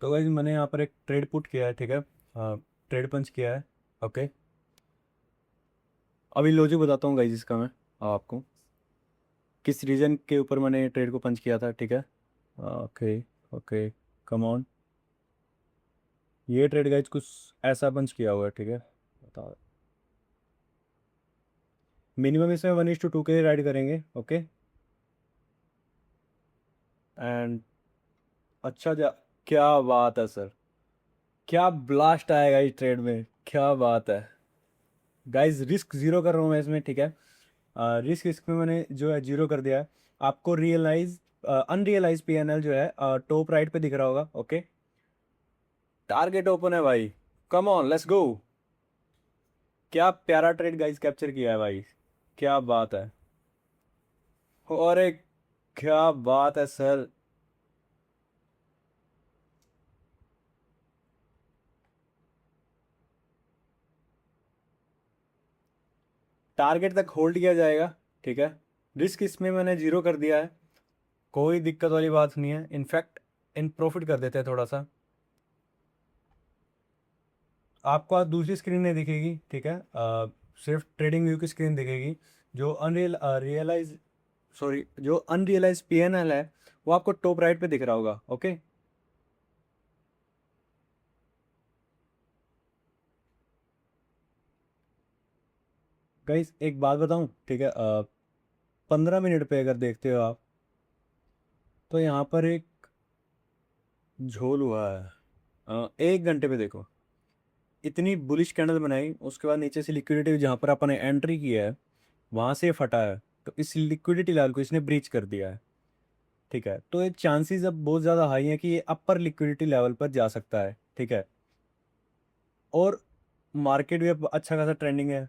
तो गाइज मैंने यहाँ पर एक ट्रेड पुट किया है, ठीक है। ट्रेड पंच किया है। ओके, अभी लॉजिक बताता हूँ गाइज इसका मैं आपको, किस रीजन के ऊपर मैंने ट्रेड को पंच किया था, ठीक है। Okay okay, come on. ये ट्रेड गाइज कुछ ऐसा पंच किया हुआ है, ठीक है। बताओ, मिनिमम इसमें 1:2 के राइड करेंगे। ओके, एंड अच्छा जा, क्या बात है सर, क्या ब्लास्ट आएगा इस ट्रेड में, क्या बात है गाइज। रिस्क जीरो कर रहा हूँ मैं इसमें, ठीक है। रिस्क इसमें मैंने जो है जीरो कर दिया है। आपको रियलाइज अनरियलाइज पीएनएल जो है टॉप राइट पे दिख रहा होगा। ओके, टारगेट ओपन है भाई, कम ऑन लेट्स गो। क्या प्यारा ट्रेड गाइज कैप्चर किया है भाई, क्या बात है। और एक, क्या बात है सर। टारगेट तक होल्ड किया जाएगा, ठीक है। रिस्क इसमें मैंने जीरो कर दिया है, कोई दिक्कत वाली बात नहीं है। इनफैक्ट इन प्रॉफिट कर देते हैं थोड़ा सा। आपको आज दूसरी स्क्रीन नहीं दिखेगी, ठीक है। सिर्फ ट्रेडिंग व्यू की स्क्रीन दिखेगी। जो रियलाइज सॉरी जो अनरियलाइज पीएनएल है वो आपको टॉप राइट पे दिख रहा होगा। ओके, गाइस एक बात बताऊं, ठीक है। 15 मिनट पे अगर देखते हो आप, तो यहाँ पर एक झोल हुआ है। 1 घंटे पे देखो, इतनी बुलिश कैंडल बनाई, उसके बाद नीचे से लिक्विडिटी जहाँ पर अपन ने एंट्री किया है वहां से फटा है। तो इस लिक्विडिटी लेवल को इसने ब्रीच कर दिया है, ठीक है। तो ये चांसेस अब बहुत ज़्यादा हाई है कि ये अपर लिक्विडिटी लेवल पर जा सकता है, ठीक है। और मार्केट भी अब अच्छा खासा ट्रेंडिंग है।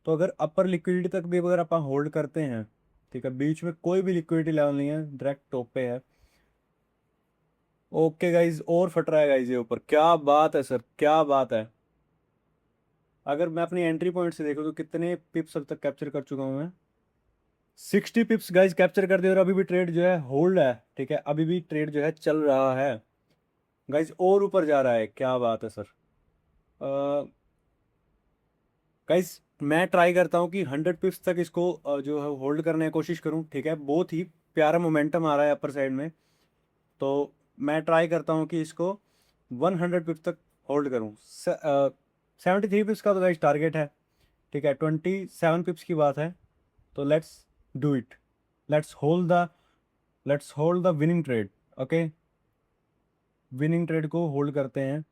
तो अगर अपर लिक्विडिटी तक भी अगर अपन होल्ड करते हैं, ठीक है, बीच में कोई भी लिक्विडिटी लेवल नहीं है, डायरेक्ट टॉप पे है। ओके गाइज, और फट रहा है गाइज ये ऊपर, क्या बात है सर, क्या बात है। अगर मैं अपनी एंट्री पॉइंट से देखूँ तो कितने पिप्स अब तक कैप्चर कर चुका हूँ मैं। 60 पिप्स गाइज कैप्चर कर दिए, और अभी भी ट्रेड जो है होल्ड है, ठीक है। अभी भी ट्रेड जो है चल रहा है गाइज, और ऊपर जा रहा है, क्या बात है सर। गाइस मैं ट्राई करता हूँ कि 100 पिप्स तक इसको जो है होल्ड करने की कोशिश करूँ, ठीक है। बहुत ही प्यारा मोमेंटम आ रहा है अपर साइड में। तो मैं ट्राई करता हूँ कि इसको 100 पिप्स तक होल्ड करूँ। 73 पिप्स का तो गाइस टारगेट है, ठीक है। 27 पिप्स की बात है, तो let's do it. Let's hold the let's hold the winning trade. Okay, winning trade को होल्ड करते हैं।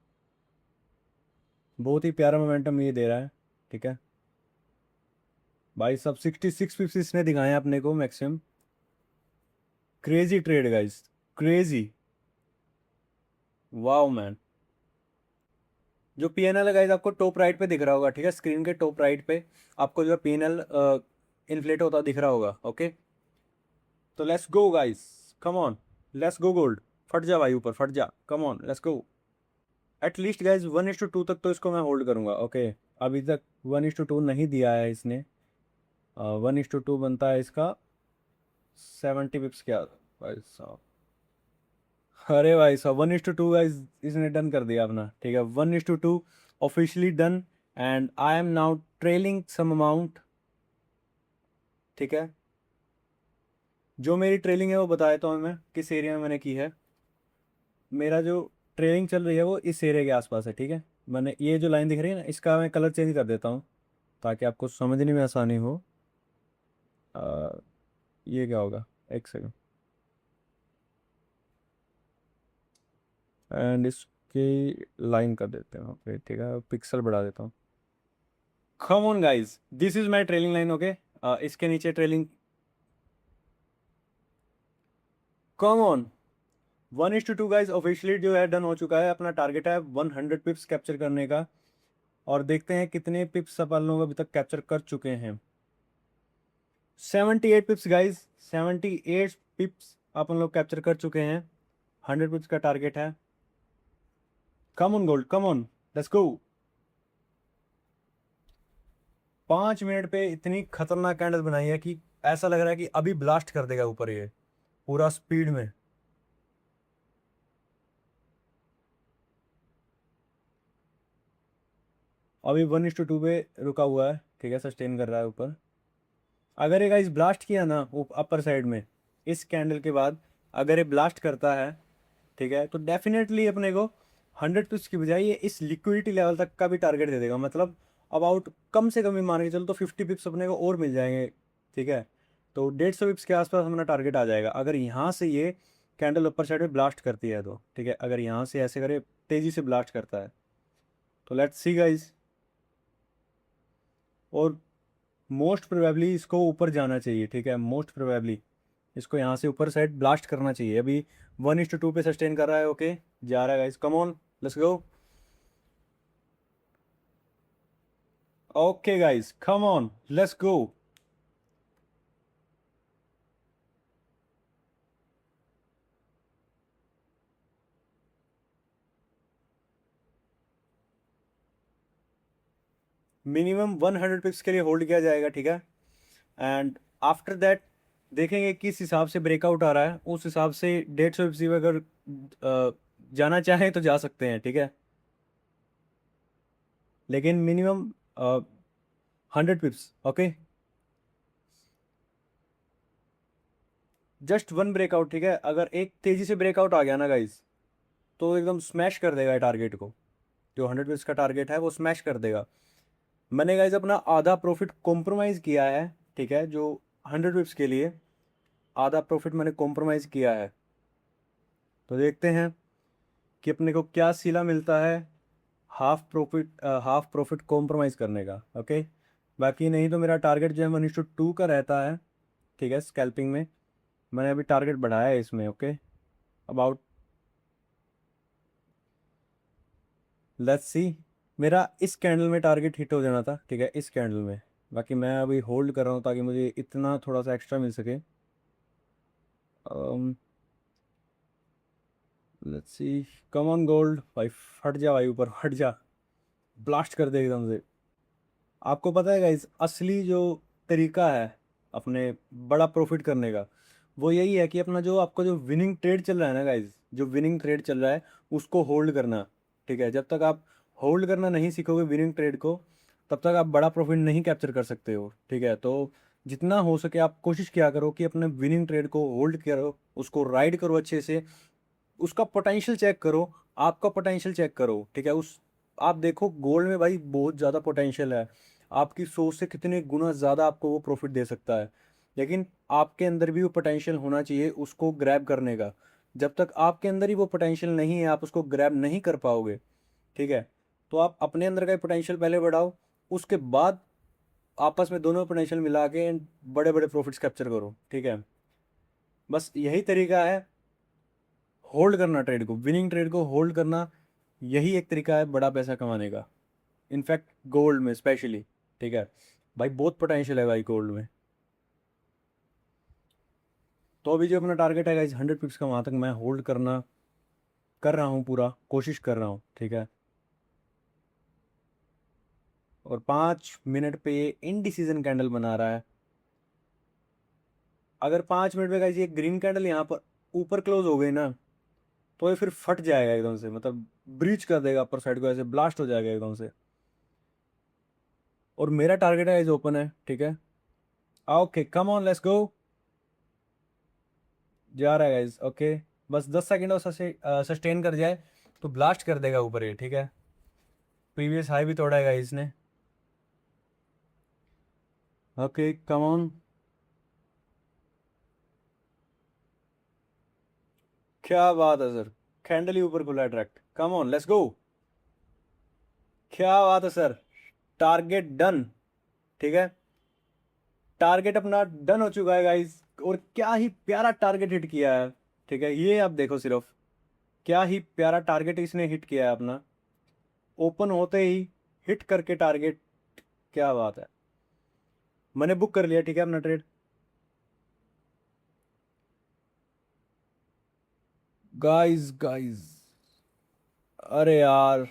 बहुत ही प्यारा मोमेंटम ये दे रहा है, ठीक है भाई। सब 66 पिप्स इसने दिखाए हैं अपने को maximum. Crazy trade guys, crazy, wow man. जो पीएनएल है गाइस आपको टॉप राइट पे दिख रहा होगा, ठीक है। स्क्रीन के टॉप राइट पे आपको जो पीएनएल इन्फ्लेट होता दिख रहा होगा। ओके, तो let's go guys, come on, let's go gold. फट जा भाई ऊपर, फट जा, come on let's go. At least guys 1:2 तक तो इसको मैं होल्ड करूंगा। ओके, अभी तक 1:2 नहीं दिया है इसने। 1:2 बनता है इसका 70 पिप्स क्या भाई साहब। अरे भाई साहब 1:2 गाइस इसने डन कर दिया अपना, ठीक है। 1:2 officially done, and I am now trailing some amount, ठीक है। जो मेरी ट्रेलिंग है वो बता देता हूँ मैं किस एरिया में मैंने की है। मेरा जो ट्रेलिंग चल रही है वो इस एरिया के आसपास है, ठीक है। मैंने ये जो लाइन दिख रही है ना, इसका मैं कलर चेंज कर देता हूँ ताकि आपको समझने में आसानी हो। आ, ये क्या होगा, एक सेकंड। एंड इसकी लाइन कर देते हैं, ओके ठीक है, पिक्सल बढ़ा देता हूँ। Come on guys, this is my trailing line. Okay, इसके नीचे trailing, come on. 1:2 guys officially जो है डन हो चुका है। अपना टारगेट है 100 पिप्स कैप्चर करने का, और देखते हैं कितने पिप्स अपन लोग अभी तक कैप्चर कर चुके हैं। 78 पिप्स गाइस, 78 पिप्स अपन लोग कैप्चर कर चुके हैं। 100 पिप्स का टारगेट है। Come on gold, come on, let's go. 5 minute पे इतनी खतरनाक कैंडल बनाई है कि ऐसा लग रहा है कि अभी ब्लास्ट कर देगा ऊपर ये, पूरा स्पीड में। अभी 1:2 पे रुका हुआ है, ठीक है, सस्टेन कर रहा है ऊपर। अगर ये गाइस ब्लास्ट किया ना अपर साइड में इस कैंडल के बाद, अगर ये ब्लास्ट करता है, ठीक है, तो डेफिनेटली अपने को 100 पिप्स की बजाय ये इस लिक्विडिटी लेवल तक का भी टारगेट दे देगा। मतलब अबाउट कम से कम भी मान के चलो तो 50 पिप्स अपने को और मिल जाएंगे, ठीक है। तो 150 पिप्स के आसपास हमारा टारगेट आ जाएगा अगर यहाँ से ये कैंडल अपर साइड में ब्लास्ट करती है तो, ठीक है। अगर यहाँ से ऐसे करे तेज़ी से ब्लास्ट करता है तो लेट्स सी गाइज। और मोस्ट प्रोबेबली इसको ऊपर जाना चाहिए, ठीक है, मोस्ट प्रोबेबली इसको यहाँ से ऊपर साइड ब्लास्ट करना चाहिए। अभी 1:2 पे सस्टेन कर रहा है, ओके, जा रहा है guys, come on, let's go. Okay guys, come on, let's go. Minimum 100 पिप्स के लिए होल्ड किया जाएगा, ठीक है। एंड आफ्टर दैट देखेंगे किस हिसाब से ब्रेकआउट आ रहा है, उस हिसाब से 150 पिप्स भी अगर जाना चाहें तो जा सकते हैं, ठीक है। लेकिन minimum 100 पिप्स, okay. Just one breakout, ठीक है। अगर एक तेजी से ब्रेकआउट आ गया ना गाइज तो एकदम स्मैश कर देगा टारगेट को। जो 100 पिप्स का टारगेट है वो स्मैश कर देगा। मैंने गाइज अपना आधा प्रॉफिट कॉम्प्रोमाइज़ किया है, ठीक है, जो 100 पिप्स के लिए आधा प्रॉफिट मैंने कॉम्प्रोमाइज़ किया है। तो देखते हैं कि अपने को क्या सिला मिलता है हाफ प्रॉफिट कॉम्प्रोमाइज़ करने का, ओके। बाकी नहीं तो मेरा टारगेट जो है 1:2 का रहता है, ठीक है, स्कैल्पिंग में। मैंने अभी टारगेट बढ़ाया है इसमें, ओके, अबाउट, लेट्स सी। मेरा इस कैंडल में टारगेट हिट हो जाना था, ठीक है, इस कैंडल में। बाकी मैं अभी होल्ड कर रहा हूँ ताकि मुझे इतना थोड़ा सा एक्स्ट्रा मिल सके। Let's see, come on gold भाई, फट जा भाई, ऊपर फट जा, ब्लास्ट कर दे एकदम से। आपको पता है गाइस, असली जो तरीका है अपने बड़ा प्रॉफिट करने का वो यही है कि अपना जो आपका जो विनिंग ट्रेड चल रहा है ना गाइस, जो विनिंग ट्रेड चल रहा है उसको होल्ड करना, ठीक है। जब तक आप होल्ड करना नहीं सीखोगे विनिंग ट्रेड को, तब तक आप बड़ा प्रॉफिट नहीं कैप्चर कर सकते हो, ठीक है। तो जितना हो सके आप कोशिश किया करो कि अपने विनिंग ट्रेड को होल्ड करो, उसको राइड करो अच्छे से, उसका पोटेंशियल चेक करो, आपका पोटेंशियल चेक करो, ठीक है। उस आप देखो गोल्ड में भाई बहुत ज़्यादा पोटेंशियल है, आपकी सोच से कितने गुना ज़्यादा आपको वो प्रॉफिट दे सकता है। लेकिन आपके अंदर भी वो पोटेंशियल होना चाहिए उसको ग्रैब करने का। जब तक आपके अंदर ही वो पोटेंशियल नहीं है आप उसको ग्रैब नहीं कर पाओगे, ठीक है। तो आप अपने अंदर का पोटेंशियल पहले बढ़ाओ, उसके बाद आपस में दोनों पोटेंशियल मिला के बड़े बड़े प्रॉफिट्स कैप्चर करो, ठीक है। बस यही तरीका है होल्ड करना ट्रेड को, विनिंग ट्रेड को होल्ड करना, यही एक तरीका है बड़ा पैसा कमाने का। इनफैक्ट गोल्ड में स्पेशली, ठीक है भाई, बहुत पोटेंशियल है भाई गोल्ड में। तो अभी जो अपना टारगेट है गाइस 100 पिप्स का, वहाँ तक मैं होल्ड करना कर रहा हूँ, पूरा कोशिश कर रहा हूँ, ठीक है। और 5 मिनट पे ये इनडिसीजन कैंडल बना रहा है। अगर 5 मिनट में गाइस ये ग्रीन कैंडल यहाँ पर ऊपर क्लोज हो गई ना तो ये फिर फट जाएगा एकदम से, मतलब ब्रीच कर देगा अपर साइड को, ऐसे ब्लास्ट हो जाएगा एकदम से। और मेरा टारगेट है इज ओपन है, ठीक है। Okay, come on, let's go. जा रहा है गाइज, ओके। बस 10 सेकंड और सस्टेन कर जाए तो ब्लास्ट कर देगा ऊपर ये, ठीक है। प्रीवियस हाई भी तोड़ा है इसने। Okay, come on. क्या बात है सर, कैंडल ही ऊपर खुला है direct, come on, let's go. क्या बात है सर, टारगेट डन, ठीक है। टारगेट अपना डन हो चुका है गाइस। और क्या ही प्यारा टारगेट हिट किया है, ठीक है। ये आप देखो सिर्फ, क्या ही प्यारा टारगेट इसने हिट किया है अपना, ओपन होते ही हिट करके टारगेट। क्या बात है, मैंने बुक कर लिया, ठीक है, अपना ट्रेड। गाइस गाइस, अरे यार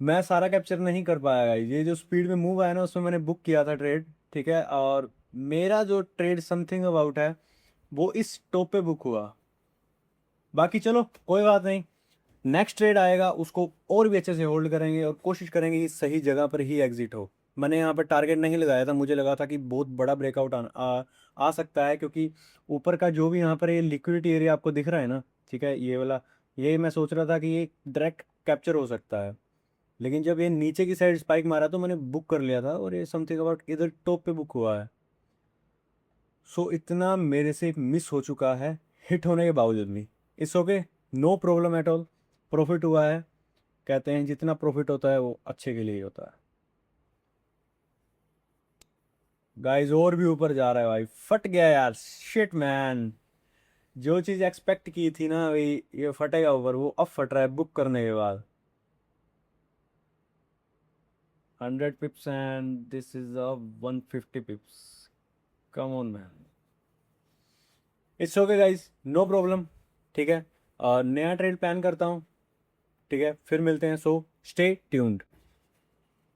मैं सारा कैप्चर नहीं कर पाया गाइस। ये जो स्पीड में मूव आया ना उसमें मैंने बुक किया था ट्रेड, ठीक है। और मेरा जो ट्रेड समथिंग अबाउट है वो इस टॉप पे बुक हुआ। बाकी चलो कोई बात नहीं, नेक्स्ट ट्रेड आएगा उसको और भी अच्छे से होल्ड करेंगे और कोशिश करेंगे कि सही जगह पर ही एग्जिट हो। मैंने यहाँ पर टारगेट नहीं लगाया था, मुझे लगा था कि बहुत बड़ा ब्रेकआउट आ सकता है, क्योंकि ऊपर का जो भी यहाँ पर ये लिक्विडिटी एरिया आपको दिख रहा है ना, ठीक है, ये वाला, ये मैं सोच रहा था कि ये डायरेक्ट कैप्चर हो सकता है। लेकिन जब ये नीचे की साइड स्पाइक मारा तो मैंने बुक कर लिया था और ये समथिंग अबाउट इधर टॉप पे बुक हुआ है। सो इतना मेरे से मिस हो चुका है हिट होने के बावजूद भी। It's okay, no problem at all, profit हुआ है। कहते हैं जितना प्रॉफिट होता है वो अच्छे के लिए ही होता है। गाइस और भी ऊपर जा रहा है भाई, फट गया यार, शिट मैन। जो चीज़ एक्सपेक्ट की थी ना भाई ये फटेगा ऊपर, वो अब फट रहा है बुक करने के बाद। 100 pips and this is a 150 pips, come on man. It's okay guys, no problem, ठीक है। नया ट्रेड प्लान करता हूँ, ठीक है, फिर मिलते हैं। So stay tuned.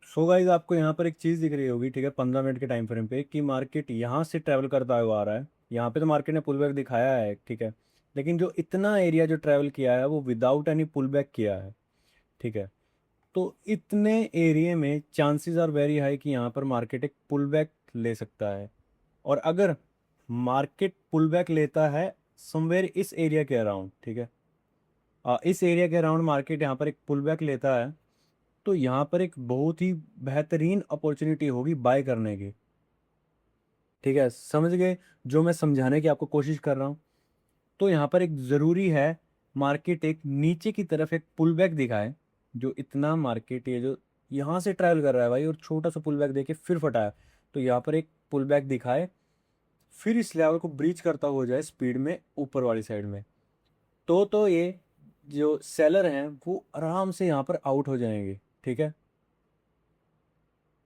So guys आपको यहाँ पर एक चीज़ दिख रही होगी, ठीक है, 15 मिनट के टाइम फ्रेम पे, कि मार्केट यहाँ से ट्रैवल करता हुआ आ रहा है। यहाँ पे तो मार्केट ने पुल बैक दिखाया है, ठीक है, लेकिन जो इतना एरिया जो ट्रैवल किया है वो विदाउट एनी पुल बैक किया है, ठीक है। तो इतने एरिया में चांसेस आर वेरी हाई कि यहाँ पर मार्केट एक पुल बैक ले सकता है। और अगर मार्केट पुल बैक लेता है समवेयर इस एरिया के अराउंड, ठीक है, इस एरिया के अराउंड मार्केट यहाँ पर एक पुल बैक लेता है, तो यहाँ पर एक बहुत ही बेहतरीन अपॉर्चुनिटी होगी बाय करने की, ठीक है, समझ गए जो मैं समझाने की आपको कोशिश कर रहा हूँ। तो यहाँ पर एक ज़रूरी है मार्केट एक नीचे की तरफ एक पुल बैक दिखाए। जो इतना मार्केट ये जो यहाँ से ट्रैवल कर रहा है भाई और छोटा सा पुल बैक देके फिर फटाया, तो यहाँ पर एक पुल बैक दिखाए, फिर इस लेवल को ब्रीच करता हुआ जाए स्पीड में ऊपर वाली साइड में, तो ये जो सेलर हैं वो आराम से यहाँ पर आउट हो जाएंगे, ठीक है।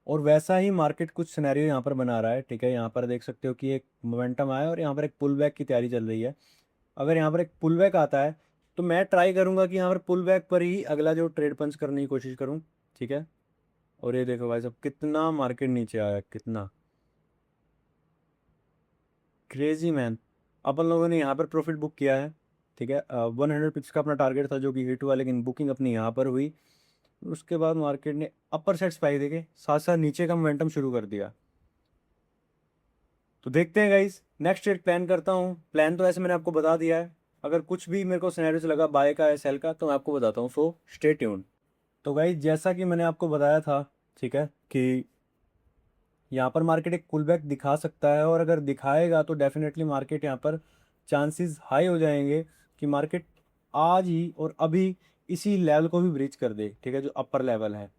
और वैसा ही मार्केट कुछ सिनेरियो यहाँ पर बना रहा है, ठीक है। यहाँ पर देख सकते हो कि एक मोमेंटम आया और यहाँ पर एक पुल बैक की तैयारी चल रही है। अगर यहाँ पर एक पुल बैक आता है तो मैं ट्राई करूंगा कि यहाँ पर पुल बैक पर ही अगला जो ट्रेड पंच करने की कोशिश करूँ, ठीक है। और ये देखो भाई साहब कितना मार्केट नीचे आया, कितना क्रेजी मैन। अपन लोगों ने यहाँ पर प्रॉफिट बुक किया है, ठीक है। 100 पिप्स का अपना टारगेट था जो कि हिट हुआ, लेकिन बुकिंग अपनी यहाँ पर हुई। उसके बाद मार्केट ने अपर साइड स्पाइक देके साथ साथ नीचे का मोमेंटम शुरू कर दिया। तो देखते हैं गाइस, नेक्स्ट ट्रेड प्लान करता हूँ। प्लान तो ऐसे मैंने आपको बता दिया है। अगर कुछ भी मेरे को सिनेरियो से लगा बाय का या सेल का तो मैं आपको बताता हूँ। So stay tune. तो गाइस जैसा कि मैंने आपको बताया था, ठीक है, कि यहाँ पर मार्केट एक पुल बैक दिखा सकता है, और अगर दिखाएगा तो डेफिनेटली मार्केट यहाँ पर चांसेस हाई हो जाएंगे कि मार्केट आज ही और अभी इसी लेवल को भी ब्रीच कर दे, ठीक है, जो अपर लेवल है।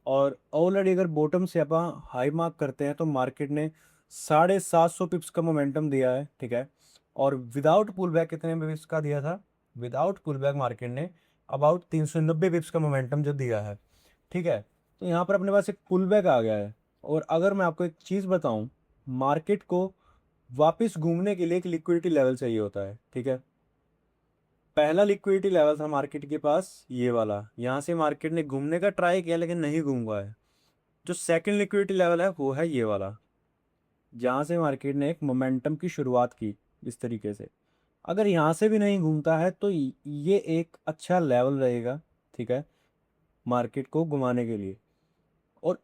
और ऑलरेडी अगर बॉटम से आप हाई मार्क करते हैं तो मार्केट ने 750 पिप्स का मोमेंटम दिया है, ठीक है। और विदाउट पुल बैक कितने पिप्स का दिया था? विदाउट पुल बैक मार्केट ने अबाउट 390 पिप्स का मोमेंटम जो दिया है, ठीक है। तो यहाँ पर अपने पास एक पुल बैक आ गया है। और अगर मैं आपको एक चीज़ बताऊँ, मार्केट को वापस घूमने के लिए एक लिक्विडिटी लेवल चाहिए होता है, ठीक है। पहला लिक्विडिटी लेवल था मार्केट के पास ये वाला, यहाँ से मार्केट ने घूमने का ट्राई किया लेकिन नहीं घूम पाया। जो सेकंड लिक्विडिटी लेवल है वो है ये वाला, जहाँ से मार्केट ने एक मोमेंटम की शुरुआत की इस तरीके से। अगर यहाँ से भी नहीं घूमता है तो ये एक अच्छा लेवल रहेगा, ठीक है, मार्केट को घुमाने के लिए। और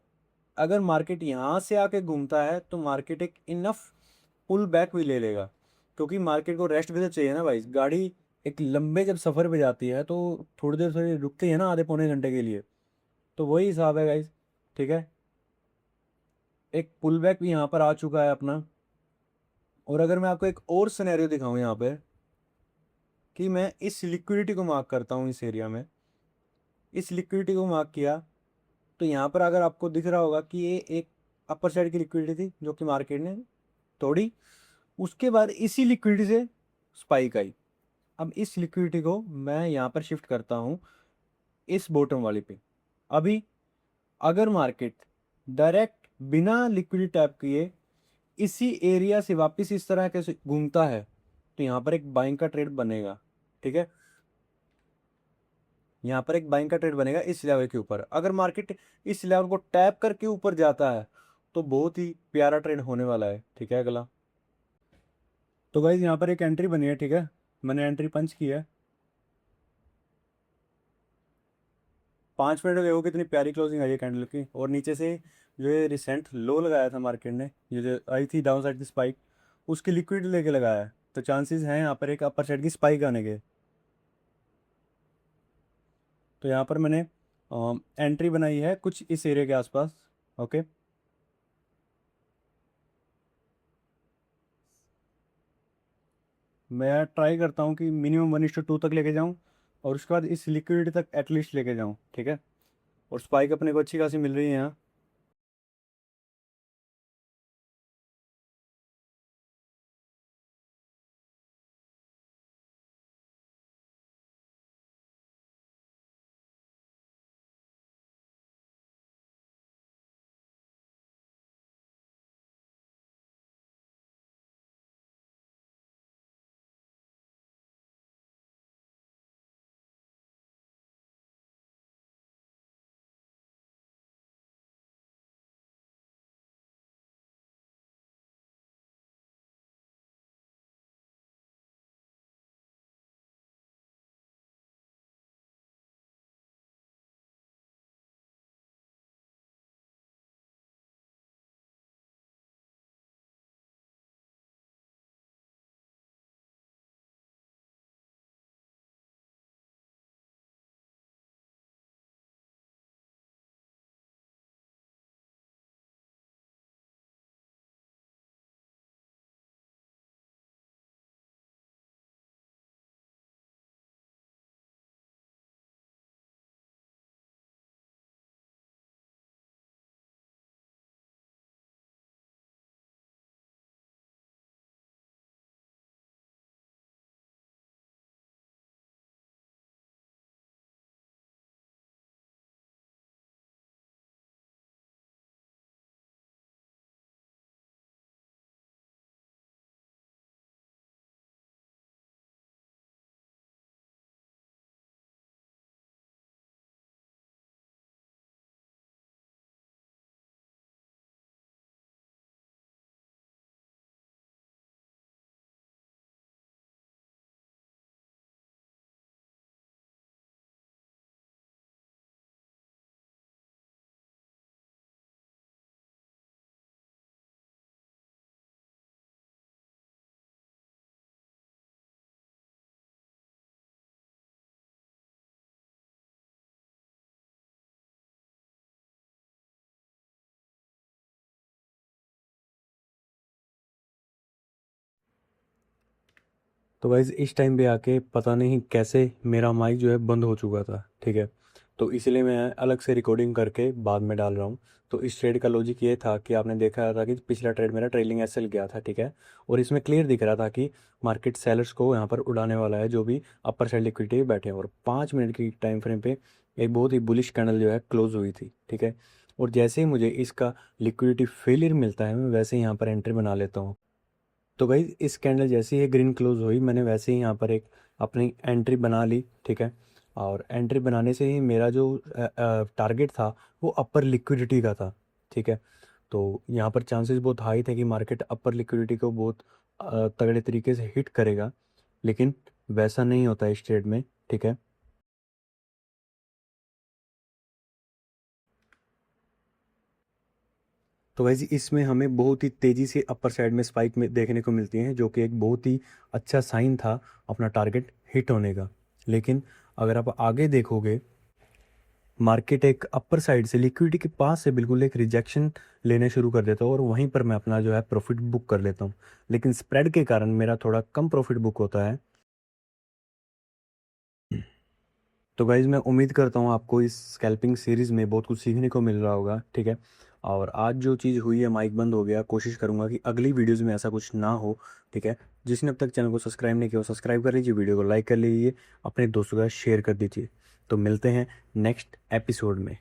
अगर मार्केट यहाँ से आके घूमता है तो मार्केट एक इनफ पुल बैक भी ले लेगा, क्योंकि मार्केट को रेस्ट भी तो चाहिए ना भाई। गाड़ी एक लंबे जब सफ़र पे जाती है तो थोड़ी देर थोड़ी रुकती है ना, आधे पौने घंटे के लिए। तो वही हिसाब है गाइज, ठीक है। एक पुल बैक भी यहाँ पर आ चुका है अपना। और अगर मैं आपको एक और सिनेरियो दिखाऊं यहाँ पे, कि मैं इस लिक्विडिटी को मार्क करता हूँ इस एरिया में, इस लिक्विडिटी को मार्क किया, तो यहाँ पर अगर आपको दिख रहा होगा कि ये एक अपर साइड की लिक्विडिटी थी जो कि मार्केट ने तोड़ी। उसके बाद इसी लिक्विडिटी से स्पाइक आई। अब इस लिक्विडिटी को मैं यहाँ पर शिफ्ट करता हूँ इस बॉटम वाली पे। अभी अगर मार्केट डायरेक्ट बिना लिक्विडिटी टैप किए इसी एरिया से वापस इस तरह कैसे घूमता है तो यहाँ पर एक बाइंग का ट्रेड बनेगा, ठीक है। यहाँ पर एक बाइंग का ट्रेड बनेगा इस लेवल के ऊपर। अगर मार्केट इस लेवल को टैप करके ऊपर जाता है तो बहुत ही प्यारा ट्रेड होने वाला है, ठीक है। अगला तो गाइज यहाँ पर एक एंट्री बनी है, ठीक है, मैंने एंट्री पंच की है। 5 मिनट हो गए, वो कितनी प्यारी क्लोजिंग आई है कैंडल की। और नीचे से जो ये रिसेंट लो लगाया था मार्केट ने, ये जो आई थी डाउन साइड की स्पाइक, उसकी लिक्विड लेके लगाया है, तो चांसेस हैं यहाँ पर एक अपर साइड की स्पाइक आने के। तो यहाँ पर मैंने एंट्री बनाई है कुछ इस एरिया के आसपास। ओके, मैं ट्राई करता हूँ कि मिनिमम 1:2 तक लेके जाऊँ, और उसके बाद इस लिक्विडिटी तक एटलीस्ट लेके जाऊँ, ठीक है। और स्पाइक अपने को अच्छी खासी मिल रही है यहाँ। तो गाइज इस टाइम पे आके पता नहीं कैसे मेरा माइक जो है बंद हो चुका था, ठीक है। तो इसलिए मैं अलग से रिकॉर्डिंग करके बाद में डाल रहा हूँ। तो इस ट्रेड का लॉजिक ये था कि आपने देखा था कि पिछला ट्रेड मेरा ट्रेलिंग एसएल गया था, ठीक है। और इसमें क्लियर दिख रहा था कि मार्केट सेलर्स को यहाँ पर उड़ाने वाला है, जो भी अपर साइड लिक्विडिटी पे बैठे हैं। और 5 मिनट की टाइम फ्रेम पे एक बहुत ही बुलिश कैंडल जो है क्लोज हुई थी, ठीक है। और जैसे ही मुझे इसका लिक्विडिटी फेलियर मिलता है, मैं वैसे ही यहाँ पर एंट्री बना लेता हूँ। तो भाई इस कैंडल जैसे ही ग्रीन क्लोज हुई, मैंने वैसे ही यहाँ पर एक अपनी एंट्री बना ली, ठीक है। और एंट्री बनाने से ही मेरा जो टारगेट था वो अपर लिक्विडिटी का था, ठीक है। तो यहाँ पर चांसेस बहुत हाई थे कि मार्केट अपर लिक्विडिटी को बहुत तगड़े तरीके से हिट करेगा, लेकिन वैसा नहीं होता इस ट्रेड में, ठीक है। तो वैसे इसमें हमें बहुत ही तेज़ी से अपर साइड में स्पाइक में देखने को मिलती हैं, जो कि एक बहुत ही अच्छा साइन था अपना टारगेट हिट होने का। लेकिन अगर आप आगे देखोगे, मार्केट एक अपर साइड से लिक्विडिटी के पास से बिल्कुल एक रिजेक्शन लेने शुरू कर देता हूँ, और वहीं पर मैं अपना जो है प्रॉफिट बुक कर लेता हूँ। लेकिन स्प्रेड के कारण मेरा थोड़ा कम प्रॉफिट बुक होता है। तो गाइज़ मैं उम्मीद करता हूँ आपको इस स्कैल्पिंग सीरीज़ में बहुत कुछ सीखने को मिल रहा होगा, ठीक है। और आज जो चीज़ हुई है, माइक बंद हो गया, कोशिश करूँगा कि अगली वीडियोज़ में ऐसा कुछ ना हो, ठीक है। जिसने अब तक चैनल को सब्सक्राइब नहीं किया वो सब्सक्राइब कर लीजिए, वीडियो को लाइक कर लीजिए, अपने दोस्तों के साथ शेयर कर दीजिए। तो मिलते हैं नेक्स्ट एपिसोड में।